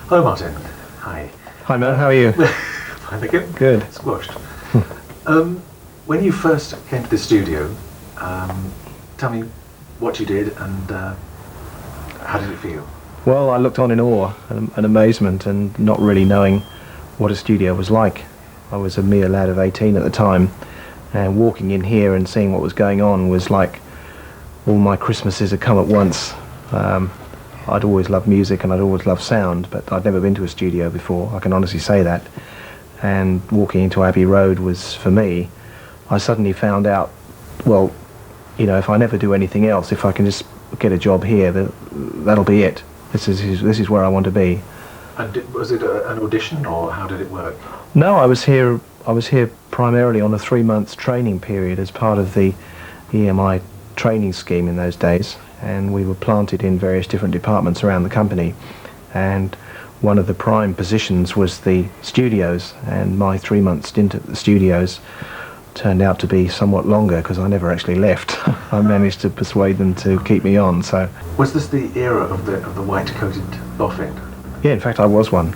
Hello, Martin. Hi. Hi, Mo. How are you? Fine, thank you. Good. Squashed. When you first came to the studio, tell me what you did and how did it feel? Well, I looked on in awe and amazement, and not really knowing what a studio was like. I was a mere lad of 18 at the time, and walking in here and seeing what was going on was like all my Christmases had come at once. I'd always loved music and I'd always loved sound, but I'd never been to a studio before, I can honestly say that. And walking into Abbey Road was, for me, I suddenly found out, well, you know, if I never do anything else, if I can just get a job here, that'll be it. This is where I want to be. And was it an audition, or how did it work? No, I was here primarily on a 3-month training period as part of the EMI training scheme in those days, and we were planted in various different departments around the company, and one of the prime positions was the studios, and my 3-month stint at the studios turned out to be somewhat longer because I never actually left. I managed to persuade them to keep me on. So was this the era of the white-coated boffin? yeah, in fact I was one.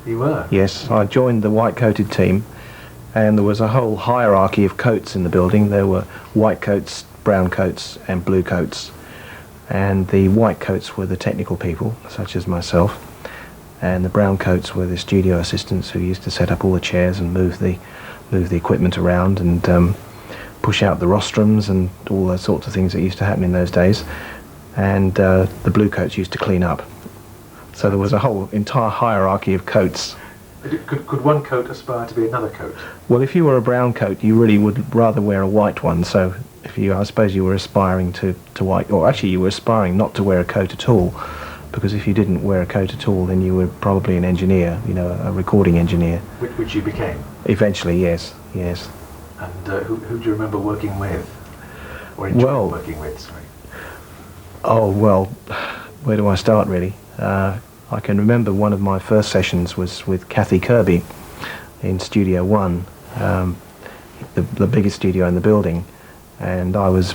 You were? Yes, I joined the white-coated team, and there was a whole hierarchy of coats in the building. There were white coats, brown coats and blue coats, and the white coats were the technical people such as myself, and the brown coats were the studio assistants who used to set up all the chairs and move the equipment around and push out the rostrums and all those sorts of things that used to happen in those days, and the blue coats used to clean up. So there was a whole entire hierarchy of coats. Could one coat aspire to be another coat? Well, if you were a brown coat, you really would rather wear a white one. So I suppose you were aspiring to white, or actually you were aspiring not to wear a coat at all, because if you didn't wear a coat at all, then you were probably an engineer, you know, a recording engineer. Which you became? Eventually, yes. And who do you remember working with? Or enjoying working with, sorry? Oh, well, where do I start, really? I can remember one of my first sessions was with Kathy Kirby in Studio 1, the biggest studio in the building, and I was,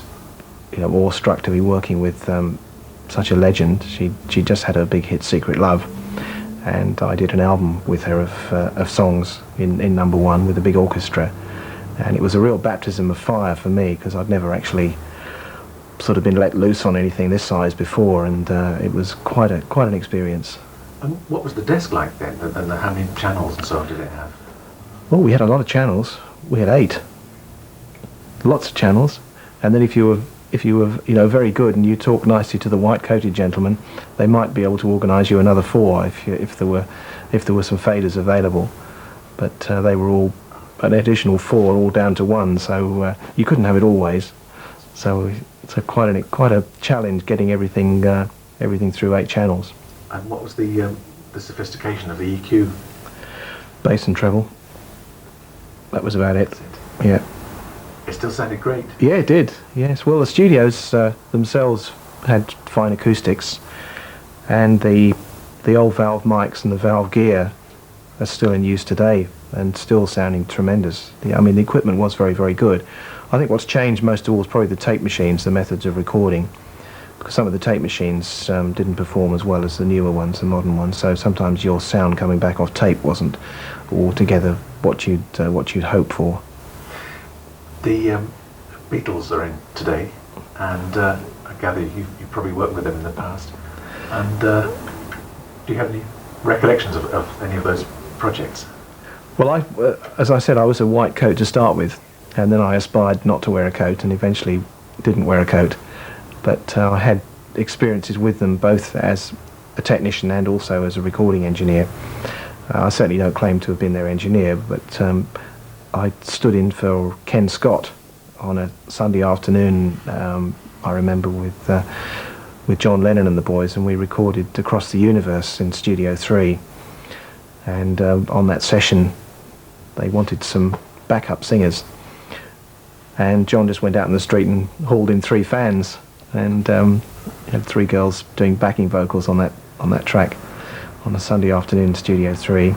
you know, awestruck to be working with such a legend. She just had her big hit Secret Love, and I did an album with her of songs in number 1 with a big orchestra, and it was a real baptism of fire for me because I'd never actually sort of been let loose on anything this size before, and it was quite an experience. And what was the desk like then, and how many channels and so on did it have? Well, we had a lot of channels. We had 8. Lots of channels, and then if you were you know, very good and you talked nicely to the white-coated gentleman, they might be able to organise you another 4 if there were some faders available. But they were all an additional 4, all down to 1, so you couldn't have it always. So it's quite a challenge getting everything through 8 channels. And what was the sophistication of the EQ? Bass and treble. That was about it. Yeah. It still sounded great. Yeah, it did. Yes. Well, the studios themselves had fine acoustics, and the old valve mics and the valve gear are still in use today and still sounding tremendous. I mean, the equipment was very, very good. I think what's changed most of all is probably the tape machines, the methods of recording, because some of the tape machines didn't perform as well as the newer ones, the modern ones. So sometimes your sound coming back off tape wasn't altogether what you'd hoped for. The Beatles are in today, and I gather you've probably worked with them in the past. And do you have any recollections of any of those projects? Well, as I said, I was a white coat to start with, and then I aspired not to wear a coat and eventually didn't wear a coat. But I had experiences with them both as a technician and also as a recording engineer. I certainly don't claim to have been their engineer, but I stood in for Ken Scott on a Sunday afternoon, I remember, with John Lennon and the boys, and we recorded Across the Universe in Studio 3. And on that session, they wanted some backup singers. And John just went out in the street and hauled in 3 fans, and had 3 girls doing backing vocals on that track on a Sunday afternoon in Studio 3.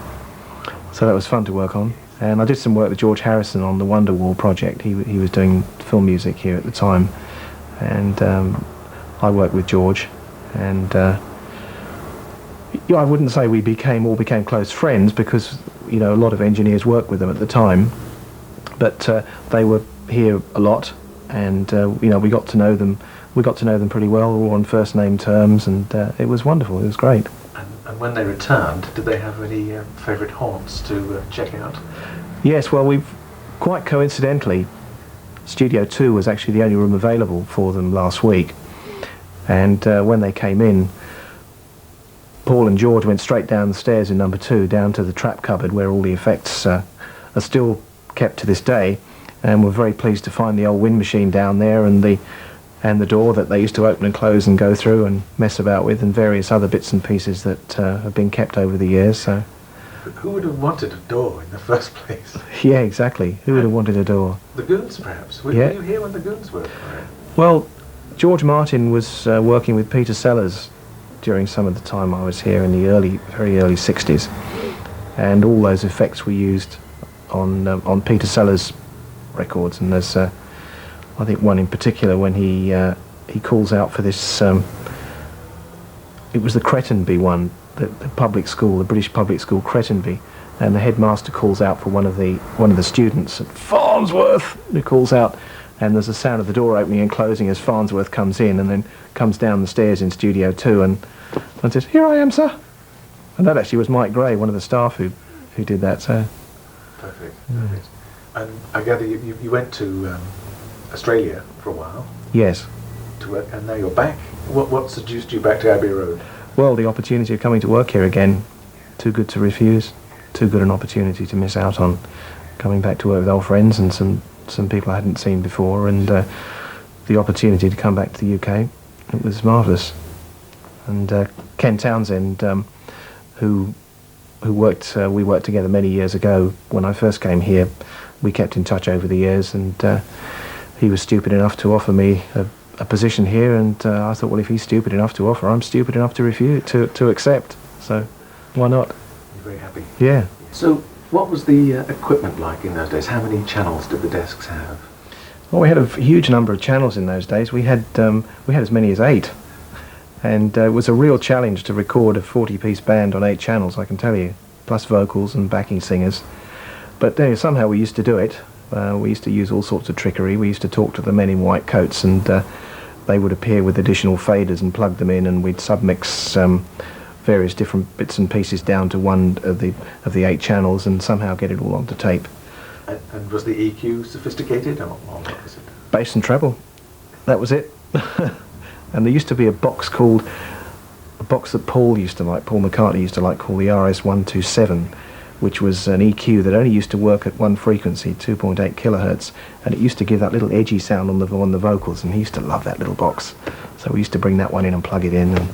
So that was fun to work on. And I did some work with George Harrison on the Wonderwall project. He was doing film music here at the time, and I worked with George, and Yeah, I wouldn't say we all became close friends because, you know, a lot of engineers worked with them at the time, but they were here a lot, and you know, we got to know them. We got to know them pretty well, all on first name terms, and it was wonderful. It was great. And when they returned, did they have any favourite haunts to check out? Yes, well, we've quite coincidentally, Studio 2 was actually the only room available for them last week, and when they came in, Paul and George went straight down the stairs in number 2, down to the trap cupboard where all the effects are still kept to this day, and we're very pleased to find the old wind machine down there, and the door that they used to open and close and go through and mess about with, and various other bits and pieces that have been kept over the years. So, who would have wanted a door in the first place? Yeah, exactly. Who would have wanted a door? The Goons, perhaps. Were you here when the Goons were? Well, George Martin was working with Peter Sellers during some of the time I was here in the very early 60s, and all those effects were used on Peter Sellers records. And there's I think one in particular when he calls out for this. It was the Crettenby one, the public school, the British public school Crettenby, and the headmaster calls out for one of the students at Farnsworth, who calls out, and there's a sound of the door opening and closing as Farnsworth comes in, and then comes down the stairs in Studio 2 and says, "Here I am, sir." And that actually was Mike Gray, one of the staff who did that. So perfect. And I gather you went to Australia for a while. Yes. To work, and now you're back. What seduced you back to Abbey Road? Well, the opportunity of coming to work here again, too good to refuse, too good an opportunity to miss out on. Coming back to work with old friends and some people I hadn't seen before, and the opportunity to come back to the UK, it was marvellous. And Ken Townsend, who worked, we worked together many years ago when I first came here. We kept in touch over the years, and he was stupid enough to offer me a position here, and I thought, well, if he's stupid enough to offer, I'm stupid enough to refuse, to accept. So why not? You're very happy. Yeah. So what was the equipment like in those days? How many channels did the desks have? Well, we had a huge number of channels in those days. We had as many as 8, and it was a real challenge to record a 40-piece band on 8 channels, I can tell you, plus vocals and backing singers. But somehow we used to do it. We used to use all sorts of trickery. We used to talk to the men in white coats, and they would appear with additional faders and plug them in, and we'd submix various different bits and pieces down to one of the 8 channels, and somehow get it all onto tape. And was the EQ sophisticated, or what was it? Bass and treble. That was it. And there used to be a box that Paul McCartney used to like, called the RS-127, which was an EQ that only used to work at one frequency, 2.8 kilohertz, and it used to give that little edgy sound on the vocals, and he used to love that little box. So we used to bring that one in and plug it in, and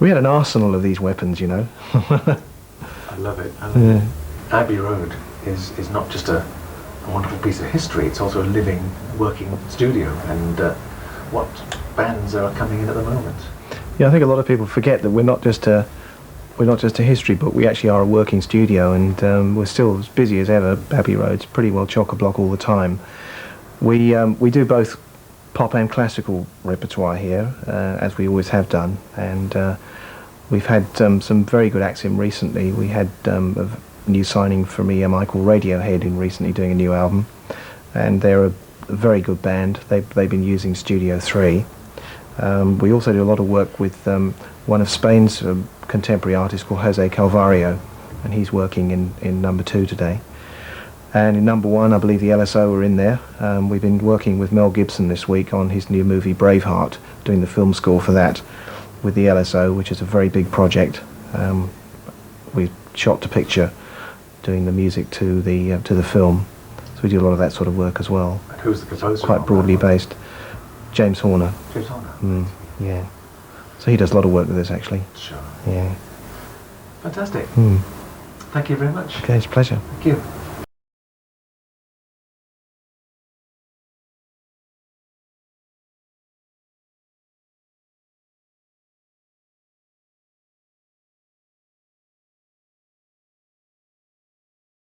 we had an arsenal of these weapons, you know. I love it. And Abbey Road is not just a wonderful piece of history, it's also a living, working studio, and what bands are coming in at the moment? Yeah, I think a lot of people forget that we're not just a history book. We actually are a working studio, and we're still as busy as ever. Abbey Road's pretty well chock-a-block all the time. We do both pop and classical repertoire here, as we always have done, and we've had some very good acts in recently. We had a new signing from EMI called Radiohead in recently doing a new album, and they're a very good band. They've been using Studio 3. We also do a lot of work with one of Spain's contemporary artists called Jose Calvario, and he's working in number 2 today. And in number 1, I believe the LSO are in there. We've been working with Mel Gibson this week on his new movie Braveheart, doing the film score for that with the LSO, which is a very big project. We shot to picture, doing the music to the film. So we do a lot of that sort of work as well. And who's the composer? Quite broadly based. James Horner. James Horner. Yeah. So he does a lot of work with us, actually. Sure. Yeah. Fantastic. Thank you very much. Okay, it's a pleasure. Thank you.